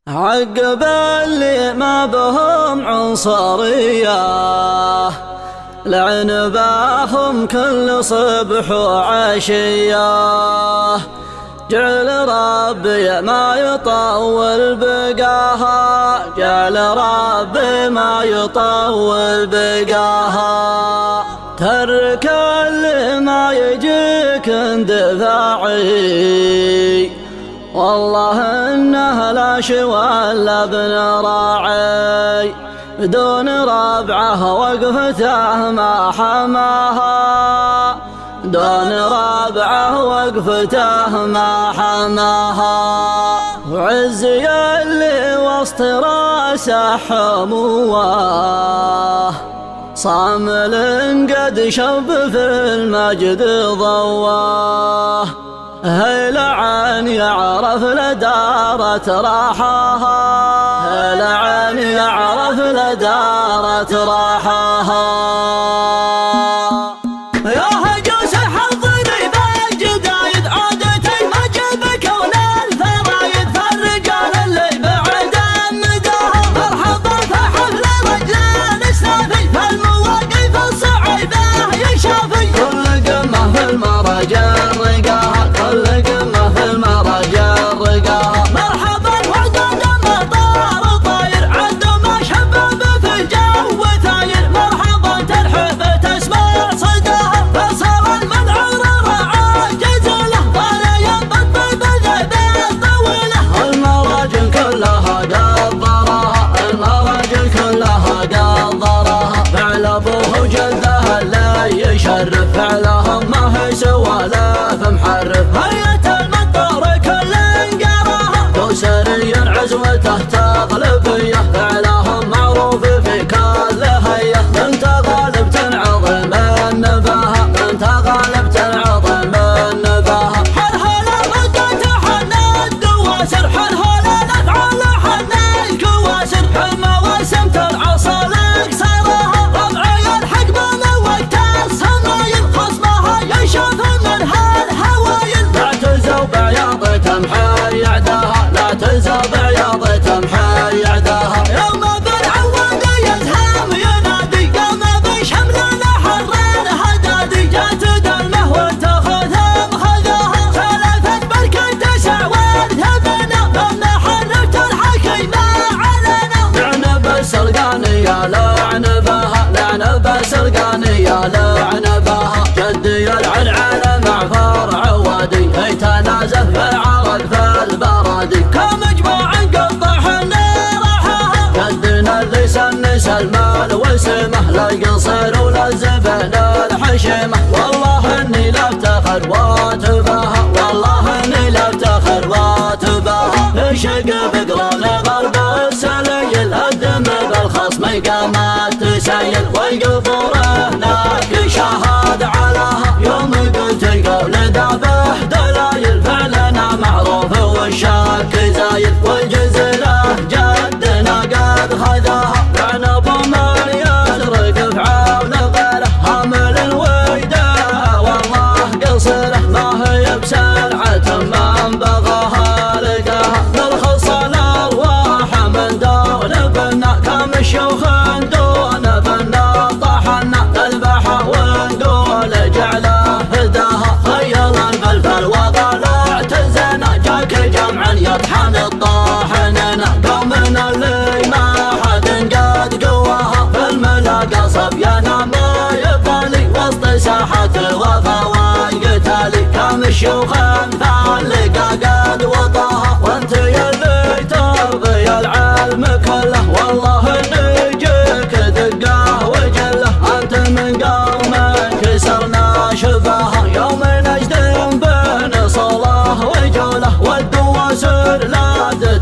عقب اللي ما بهم عنصرية لعن باهم كل صبح وعشية. جعل ربي ما يطول بقاها، جعل ربي ما يطول بقاها. ترك اللي ما يجيك اندفاعي، والله انه لا شوى الا ابن راعي. بدون ربعه وقفته ما حماها، دون ربعه وقفته ما حماها. وعزي اللي وسط راسه حموه، صامل قد شب في المجد ضواه. هلعن يعرف لدارة راحها، هلعن يعرف لدارة راحها. يا هجوس حضري بالجدايد عادتي ما جبك ولا الفرايد، فالرجال اللي بعد مداها مرحبا في حفل رجلان السافي، فالمواقف الصعيبة يشافي. كل قمة في المرجل رقاها، كل قمة في المرجل رقاها. مرحبا وعدد مطار طاير، عد ما شباب في الجو ثاير. مرحبا ترحب تسمع صداها، فصار المنعور عاجز له، ولا ينبط بذبح طويله. المراجل كلها قدرها، المراجل كلها قدرها. فعل ابوه وجده اللي يشرف، فعلهم ما هي سوالف محرف. هيئة المطار كل انقراها، دوسريا عزوته تغلبيه. فعلهم معروف في كل هيئة، انت غالب تنعظم النباهة، انت غالب تنعظم النباهة. حرهله مدة حنا الدواسر، حرهله الافعال حنا الكواسر. المواسم ترعصل اقصارها، ربعي الحق من وقت الصنايل. خصمها يشوف منها الهوايل، لا تزو بعياض تمحي عداها، لا تزو بعياض تمحي عداها. يوم بالعواد يزهم ينادي، يوم بشمل الحران هدادي. جات دلمه وتاخذهم خذاها، سلفت بركة سعوان ثبنا، ضمن حرفت الحكيم علينا. لعن بالسرقانية لعن بها، لعن بالسرقانية لعن بها. جدي يلعن على معفر عوادي، يتنازه في العرق في البرادي. كمجموع قطح راحها، جدنا اللي سنس المال وسمه، لا يقصر ولا الزبن الحشمه. والله اني لا افتخر واتباها، والله اني لا افتخر واتباها. الشق بقران غرب السليل، الدم بالخصم قامت تسيل. والقبور هناك شهاد علاها، يوم قلت القول ذابح دلايل. فعلنا معروف والشاك زايل، والجزله جدنا قد خذاها. لعن ابو من يسرق فعول غيره، حامل الويده والله قصره. ما هي بسلعة من بغاها لقاها، نرخص الارواح من دون بنا. كم الشيوخ دون بنا طحنا، نذبحه ونقول جعله فداها. خيلا بالفل وضلع تزنا، جاك جمعا يطحن الطاحننا. قومنا اللي ما حد قد قواها، في الملاقى صبيانا ما يبالي. وسط ساحة الوفا والقتالي، كم الشيوخ فاللقى قد وطاها. وانت يلي ترضي العلم كله، والله اني جيك دقاه وجله. انت من قوم كسرنا شفاها، يوم نجدم بين صلاح وجوله. والدواسر لا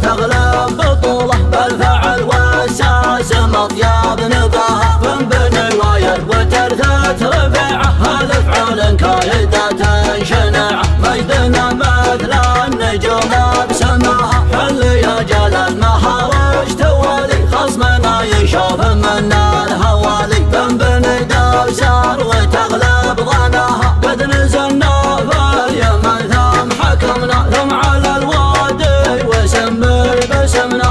تغلب بطوله، بالفعل والساس مطياب نباها. من بني وايد وترثت ربيعه، هذا فعل كايدة شناعه. مجدنا مثل النجوم بسماها، حل يا جلال مهارج توالي. خصمنا يشوف منا الهوالي، من بني دوسر وتغلب ظناها. قد نزلنا في اليمن ثم حكمنا، ثم على الوادي وسمي باسمنا.